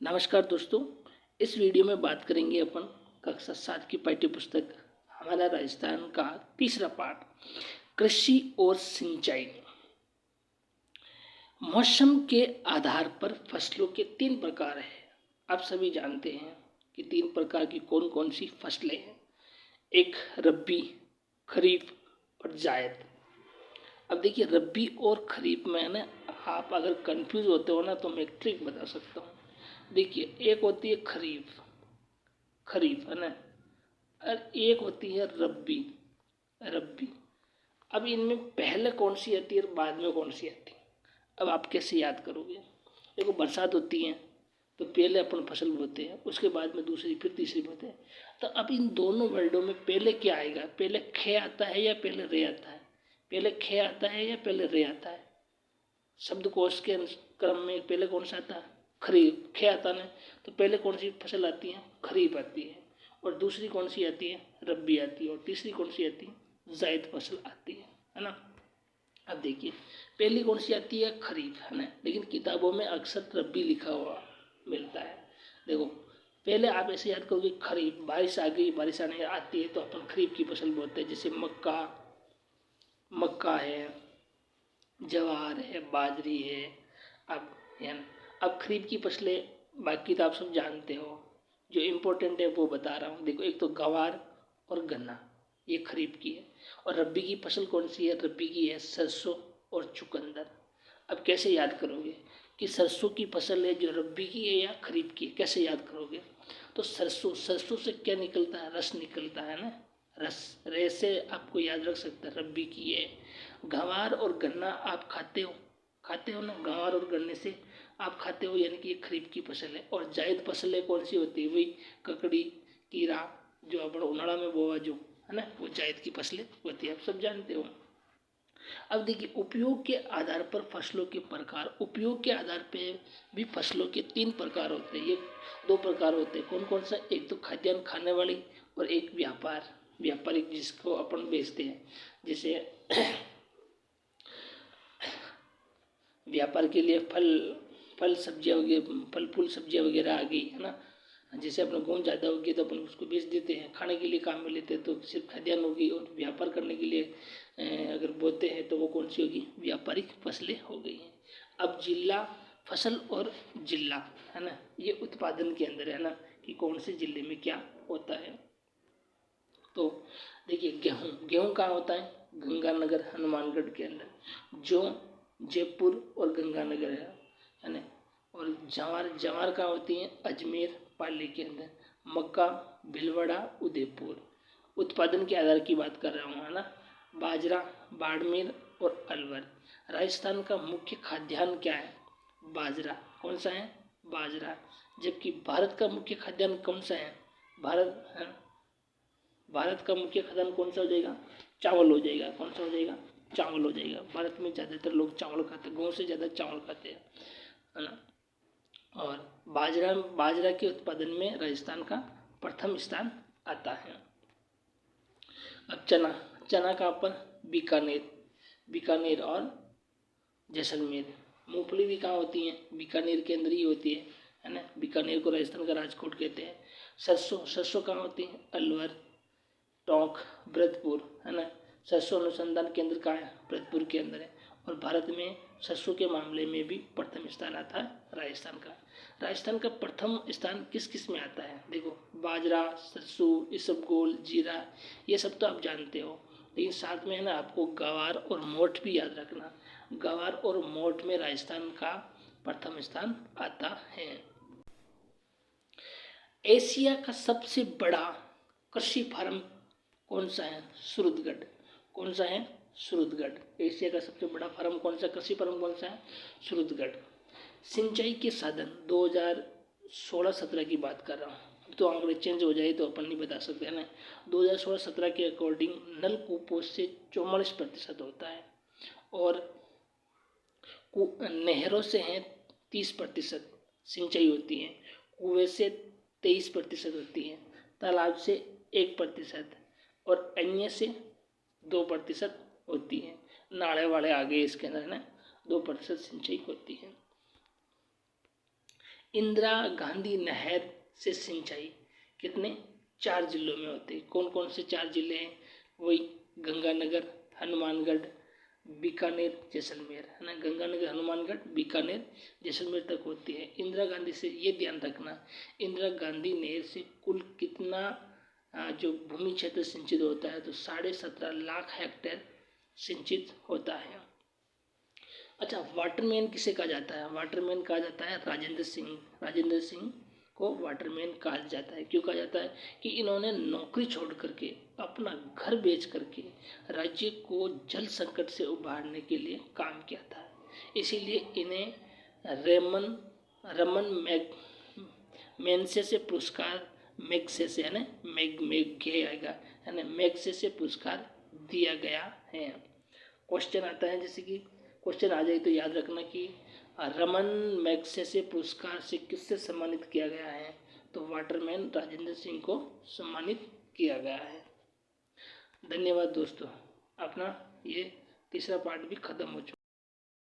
नमस्कार दोस्तों। इस वीडियो में बात करेंगे अपन कक्षा 7 की पाठ्य पुस्तक हमारा राजस्थान का तीसरा पाठ कृषि और सिंचाई। मौसम के आधार पर फसलों के 3 प्रकार हैं। आप सभी जानते हैं कि 3 प्रकार की कौन कौन सी फसलें हैं। एक रबी, खरीफ और जायद। अब देखिए, रबी और खरीफ में ना आप अगर कंफ्यूज होते हो ना तो मैं एक ट्रिक बता सकता हूँ। देखिए, एक होती है खरीफ, खरीफ है ना, और एक होती है रब्बी, रब्बी। अब इनमें पहले कौन सी आती है और बाद में कौन सी आती है, अब आप कैसे याद करोगे। देखो, बरसात होती है तो पहले अपन फसल बोते हैं, उसके बाद में दूसरी फिर तीसरी बोते हैं। तो अब इन दोनों वर्डों में पहले क्या आएगा, पहले खे आता है या पहले रे आता है, पहले खे आता है या पहले रे आता है। शब्दकोश के क्रम में पहले कौन सा आता है, खरीफ। खे आता है तो पहले कौन सी फसल आती है, खरीफ आती है, और दूसरी कौन सी आती है, रब्बी आती है, और तीसरी कौन सी आती है, जायद फसल आती है ना। अब देखिए, पहली कौन सी आती है, खरीफ, है ना, लेकिन किताबों में अक्सर रब्बी लिखा हुआ मिलता है। देखो, पहले आप ऐसे याद करोगे खरीफ, बारिश आ गई, बारिश आने आती है तो अपन खरीफ की फसल बोते हैं, जैसे मक्का, मक्का है, ज्वार है, बाजरी है। अब है ना, अब खरीफ की फसलें बाकी तो आप सब जानते हो, जो इम्पोर्टेंट है वो बता रहा हूँ। देखो, एक तो गवार और गन्ना, ये खरीफ की है। और रब्बी की फसल कौन सी है, रब्बी की है सरसों और चुकंदर। अब कैसे याद करोगे कि सरसों की फसल है जो रब्बी की है या खरीफ की है, कैसे याद करोगे। तो सरसों, सरसों से क्या निकलता है, रस निकलता है ना, रस, रे से आपको याद रख सकते हैं रब्बी की है। गंवार और गन्ना आप खाते हो ना, गंवार और गन्ने से आप खाते हो, यानी कि ये खरीफ की फसल है। और जायद फसलें कौन सी होती है, वही ककड़ी, कीरा, जो अपन उनाड़ा में बोवा जो है ना, वो जायद की फसलें होती है, आप सब जानते हो। अब देखिए, उपयोग के आधार पर फसलों के प्रकार, उपयोग के आधार पे भी फसलों के 3 प्रकार होते हैं। ये 2 प्रकार होते हैं, कौन कौन सा, एक तो खाद्यान्न खाने वाली और एक व्यापार, व्यापारिक, जिसको अपन बेचते हैं। जैसे व्यापार के लिए फल, फल सब्जियाँ वगैरह, फल फूल सब्जियाँ वगैरह आ गई, है ना। जैसे अपना गेहूँ ज़्यादा होगी तो अपन उसको बेच देते हैं, खाने के लिए काम में लेते हैं तो सिर्फ खाद्यान्न होगी। और व्यापार करने के लिए अगर बोते हैं तो वो कौन सी होगी, व्यापारिक फसलें हो गई हैं। अब जिला, फसल और जिला, है ना, ये उत्पादन के अंदर है ना, कि कौन से जिले में क्या होता है। तो देखिए, गेहूँ, गेहूँ कहाँ होता है, गंगानगर, हनुमानगढ़ के अंदर, जो जयपुर और गंगानगर है ना। और जवार, जवार कहाँ होती है, अजमेर, पाली के अंदर। मक्का, भीलवाड़ा, उदयपुर। उत्पादन के आधार की बात कर रहा हूँ, है ना। बाजरा, बाड़मेर और अलवर। राजस्थान का मुख्य खाद्यान्न क्या है, बाजरा। कौन सा है, बाजरा। जबकि भारत का मुख्य खाद्यान्न कौन सा है, भारत है, भारत का मुख्य खाद्यान्न कौन सा हो जाएगा, चावल हो जाएगा। कौन सा हो जाएगा, चावल हो जाएगा। भारत में ज़्यादातर लोग चावल खाते हैं, गेहूँ से ज़्यादा चावल खाते हैं, है ना। और बाजरा, बाजरा के उत्पादन में राजस्थान का प्रथम स्थान आता है। अब चना, चना कहाँ पर, बीकानेर, बीकानेर और जैसलमेर। मूंगफली भी कहाँ होती है, बीकानेर के अंदर ही होती है ना। बीकानेर को राजस्थान का राजकोट कहते हैं। सरसों, सरसों कहाँ होती है, अलवर, टोंक, भरतपुर, है ना। सरसों अनुसंधान केंद्र कहाँ है, भरतपुर के अंदर है। और भारत में सरसों के मामले में भी प्रथम स्थान आता है राजस्थान का। राजस्थान का प्रथम स्थान किस किस में आता है, देखो, बाजरा, सरसों, इसबगोल, जीरा, ये सब तो आप जानते हो। लेकिन साथ में है ना, आपको गवार और मोठ भी याद रखना। गवार और मोठ में राजस्थान का प्रथम स्थान आता है। एशिया का सबसे बड़ा कृषि फार्म कौन सा है, सूरतगढ़। कौन सा है, सूरतगढ़। एशिया का सबसे बड़ा फार्म कौन सा, कृषि फार्म कौन सा है, सूरतगढ़। सिंचाई के साधन, 2016-17 की बात कर रहा हूँ, तो आंकड़े चेंज हो जाए तो अपन नहीं बता सकते हैं ना। 2016-17 के अकॉर्डिंग नलकूपों से 44% होता है, और नहरों से हैं 30% सिंचाई होती है, कुएं से 23% होती है, तालाब से 1%, और अन्य से 2% होती है। नाले वाले आ गए इसके अंदर ना, 2% सिंचाई होती है। इंदिरा गांधी नहर से सिंचाई कितने 4 जिलों में होती है। कौन कौन से 4 जिले हैं? वही गंगानगर, हनुमानगढ़, बीकानेर, जैसलमेर, है ना। गंगानगर, हनुमानगढ़, बीकानेर, जैसलमेर तक होती है। इंदिरा गांधी से ये ध्यान रखना, इंदिरा गांधी नहर से कुल कितना जो भूमि क्षेत्र सिंचित होता है, तो 17.5 लाख हेक्टेयर सिंचित होता है। अच्छा, वाटरमैन किसे कहा जाता है? वाटरमैन कहा जाता है राजेंद्र सिंह। राजेंद्र सिंह को वाटरमैन कहा जाता है। क्यों कहा जाता है? कि इन्होंने नौकरी छोड़ करके, अपना घर बेच करके राज्य को जल संकट से उबारने के लिए काम किया था। इसीलिए इन्हें रमन मैगसेसे पुरस्कार, मैगसेसे है ना, मैग आएगा, है ना, मैगसेसे पुरस्कार दिया गया है। क्वेश्चन आता है, जैसे कि क्वेश्चन आ जाए तो याद रखना कि रमन मैगसेसे पुरस्कार से किससे सम्मानित किया गया है? तो वाटरमैन राजेंद्र सिंह को सम्मानित किया गया है। धन्यवाद दोस्तों, अपना ये तीसरा पार्ट भी खत्म हो चुका है।